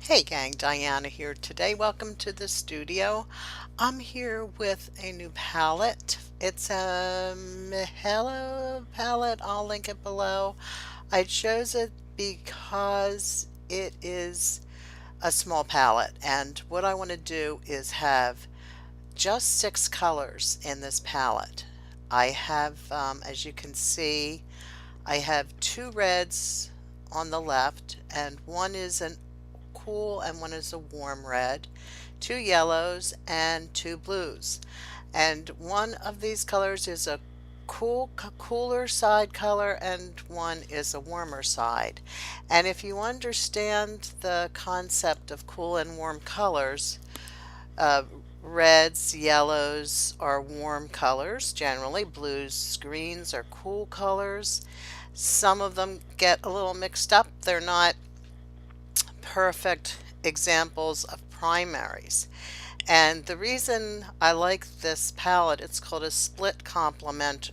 Hey gang, Diana here today. Welcome to the studio. I'm here with a new palette. It's a Hello palette. I'll link it below. I chose it because it is a small palette, and what I want to do is have just 6 colors in this palette. I have, as you can see, I have 2 reds on the left, and one is an cool and one is a warm red, 2 yellows and 2 blues. And one of these colors is a cooler side color and one is a warmer side. And if you understand the concept of cool and warm colors, uh, reds, yellows are warm colors generally, blues, greens are cool colors. Some of them get a little mixed up. They're not perfect examples of primaries. And the reason I like this palette, it's called a split primary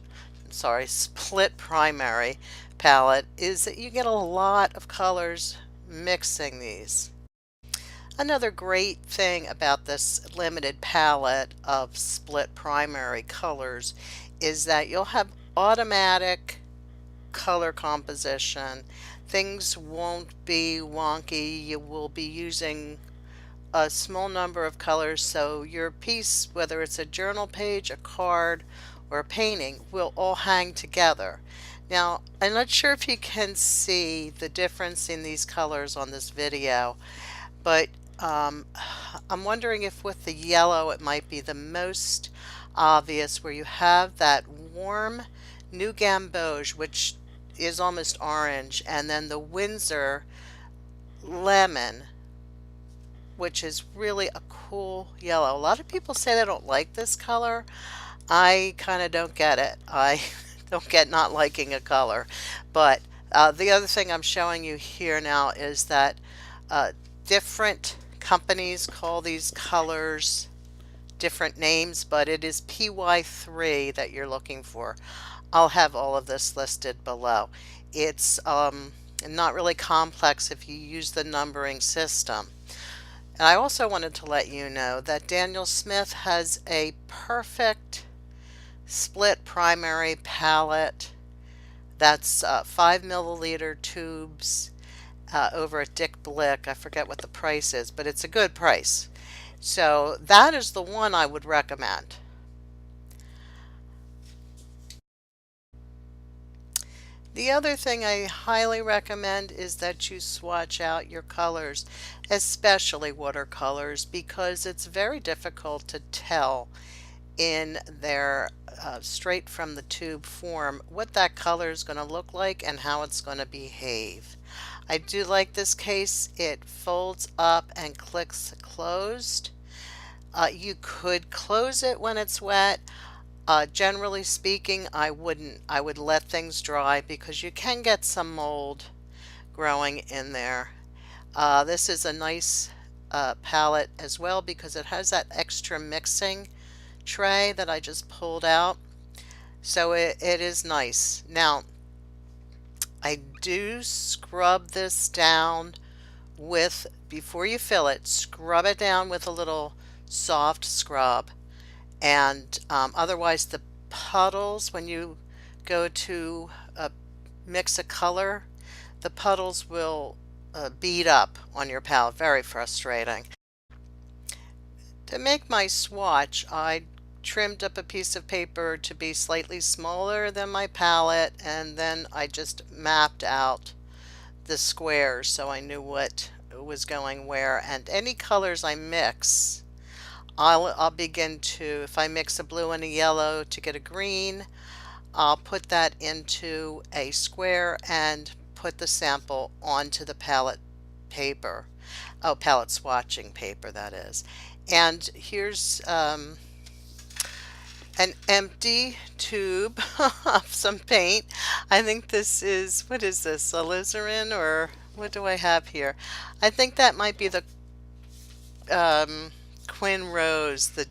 palette, is that you get a lot of colors mixing these. Another great thing about this limited palette of split primary colors is that you'll have automatic color composition. Things won't be wonky. You will be using a small number of colors, so your piece, whether it's a journal page, a card, or a painting, will all hang together. Now, I'm not sure if you can see the difference in these colors on this video, but I'm wondering if with the yellow it might be the most obvious, where you have that warm New Gamboge, which is almost orange, and then the Windsor lemon, which is really a cool yellow. A lot of people say they don't like this color. I kind of don't get it. I don't get not liking a color. But the other thing I'm showing you here now is that different companies call these colors different names, but it is PY3 that you're looking for. I'll have all of this listed below. It's not really complex if you use the numbering system. And I also wanted to let you know that Daniel Smith has a perfect split primary palette that's 5 milliliter tubes over at DickBlick. I forget what the price is, but it's a good price. So that is the one I would recommend. The other thing I highly recommend is that you swatch out your colors, especially watercolors, because it's very difficult to tell in their straight from the tube form what that color is going to look like and how it's going to behave. I do like this case. It folds up and clicks closed. You could close it when it's wet. Generally speaking, I wouldn't. I would let things dry because you can get some mold growing in there. This is a nice palette as well because it has that extra mixing tray that I just pulled out. So it is nice. Now, I do scrub this down with, before you fill it, scrub it down with a little soft scrub. And otherwise the puddles, when you go to mix a color, the puddles will bead up on your palette. Very frustrating. To make my swatch, I trimmed up a piece of paper to be slightly smaller than my palette, and then I just mapped out the squares so I knew what was going where. And any colors I mix, I'll begin to, if I mix a blue and a yellow to get a green, I'll put that into a square and put the sample onto the palette paper. Oh, palette swatching paper, that is. And here's an empty tube of some paint. I think this is, what is this, alizarin, or what do I have here? I think that might be the Quinn Rose, the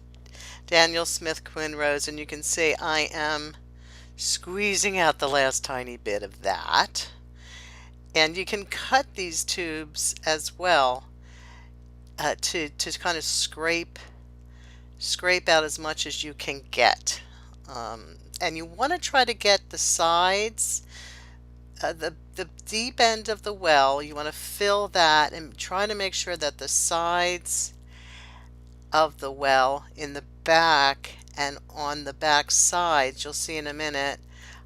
Daniel Smith Quinn Rose, and you can see I am squeezing out the last tiny bit of that. And you can cut these tubes as well to kind of scrape out as much as you can get. And you want to try to get the sides, the deep end of the well. You want to fill that and try to make sure that the sides of the well in the back and on the back sides, you'll see in a minute,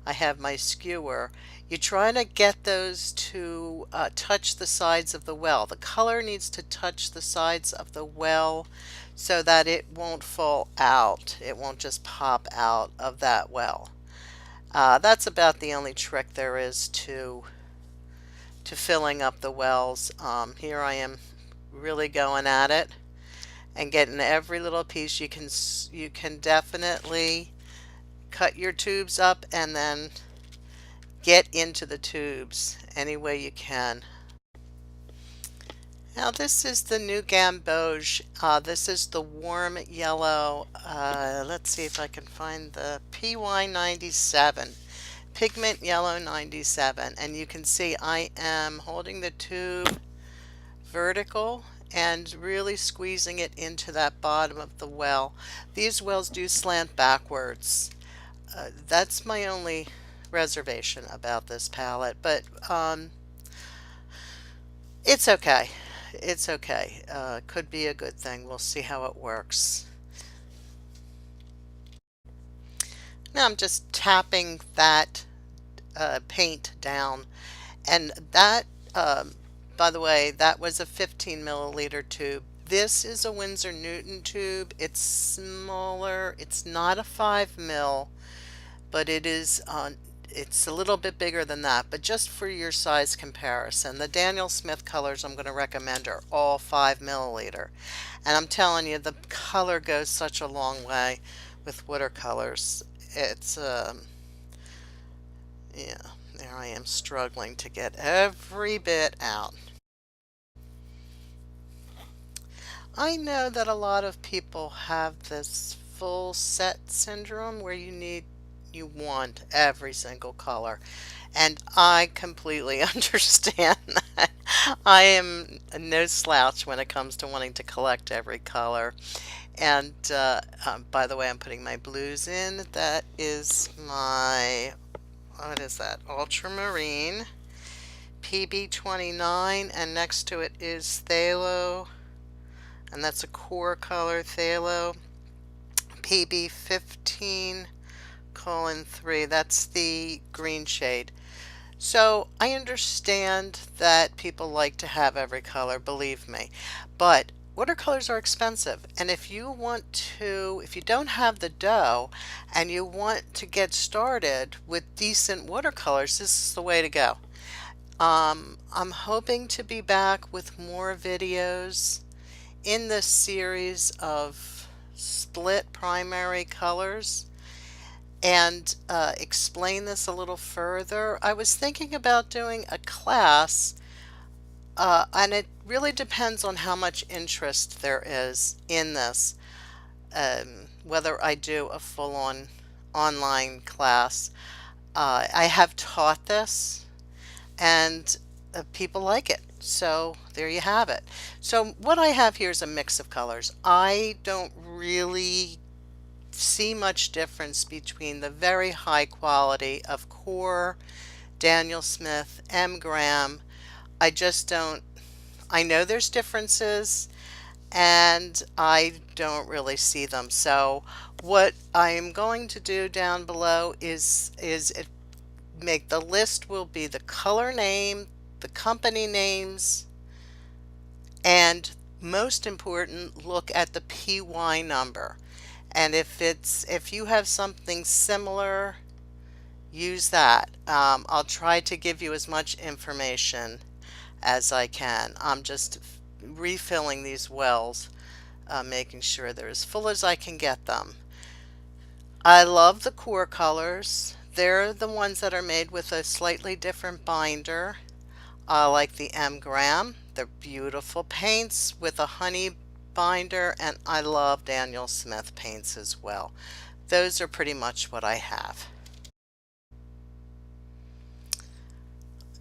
I have my skewer. You're trying to get those to touch the sides of the well. The color needs to touch the sides of the well so that it won't fall out. It won't just pop out of that well. That's about the only trick there is to filling up the wells. Here I am really going at it and getting every little piece. You can definitely cut your tubes up and then get into the tubes any way you can. Now this is the new gamboge. This is the warm yellow. Let's see if I can find the PY97. Pigment Yellow 97. And you can see I am holding the tube vertical and really squeezing it into that bottom of the well. These wells do slant backwards. That's my only reservation about this palette, but it's okay. It's okay. Could be a good thing. We'll see how it works. Now I'm just tapping that paint down, and that by the way, that was a 15 milliliter tube. This is a Winsor Newton tube. It's smaller. It's not a 5 mil, but it is it's a little bit bigger than that. But just for your size comparison, the Daniel Smith colors I'm going to recommend are all 5 milliliter, and I'm telling you, the color goes such a long way with watercolors. It's yeah, there I am struggling to get every bit out. I know that a lot of people have this full set syndrome where you want every single color, and I completely understand that. I am no slouch when it comes to wanting to collect every color. And by the way, I'm putting my blues in. That is my, what is that? Ultramarine PB29, and next to it is Phthalo, and that's a core color, Phthalo PB15:3. That's the green shade. So I understand that people like to have every color, believe me, but watercolors are expensive, and if you don't have the dough and you want to get started with decent watercolors, this is the way to go. I'm hoping to be back with more videos in this series of split primary colors and explain this a little further. I was thinking about doing a class, and it really depends on how much interest there is in this, whether I do a full-on online class. I have taught this, and people like it. So there you have it. So what I have here is a mix of colors. I don't really see much difference between the very high quality of core, Daniel Smith, M. Graham. I just don't, I know there's differences, and I don't really see them. So what I'm going to do down below is make the list will be the color name, the company names, and most important, look at the PY number. And if you have something similar, use that. I'll try to give you as much information as I can. I'm just refilling these wells, making sure they're as full as I can get them. I love the core colors. They're the ones that are made with a slightly different binder. I like the M. Graham. They're beautiful paints with a honey binder, and I love Daniel Smith paints as well. Those are pretty much what I have.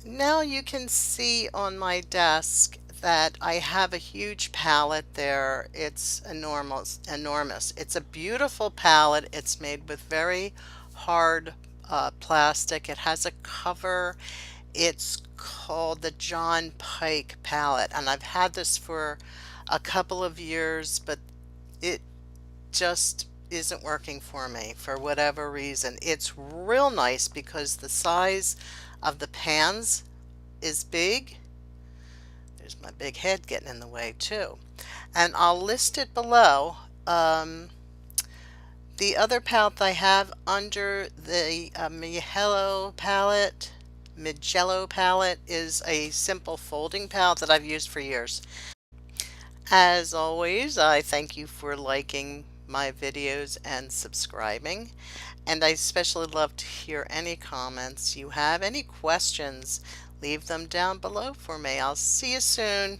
Now you can see on my desk that I have a huge palette there. It's enormous. It's a beautiful palette. It's made with very hard plastic. It has a cover. It's called the John Pike palette, and I've had this for a couple of years, but it just isn't working for me for whatever reason. It's real nice because the size of the pans is big. There's my big head getting in the way too. And I'll list it below. The other palette I have under the Mijello palette is a simple folding palette that I've used for years. As always, I thank you for liking my videos and subscribing. And I especially love to hear any comments you have, any questions, leave them down below for me. I'll see you soon.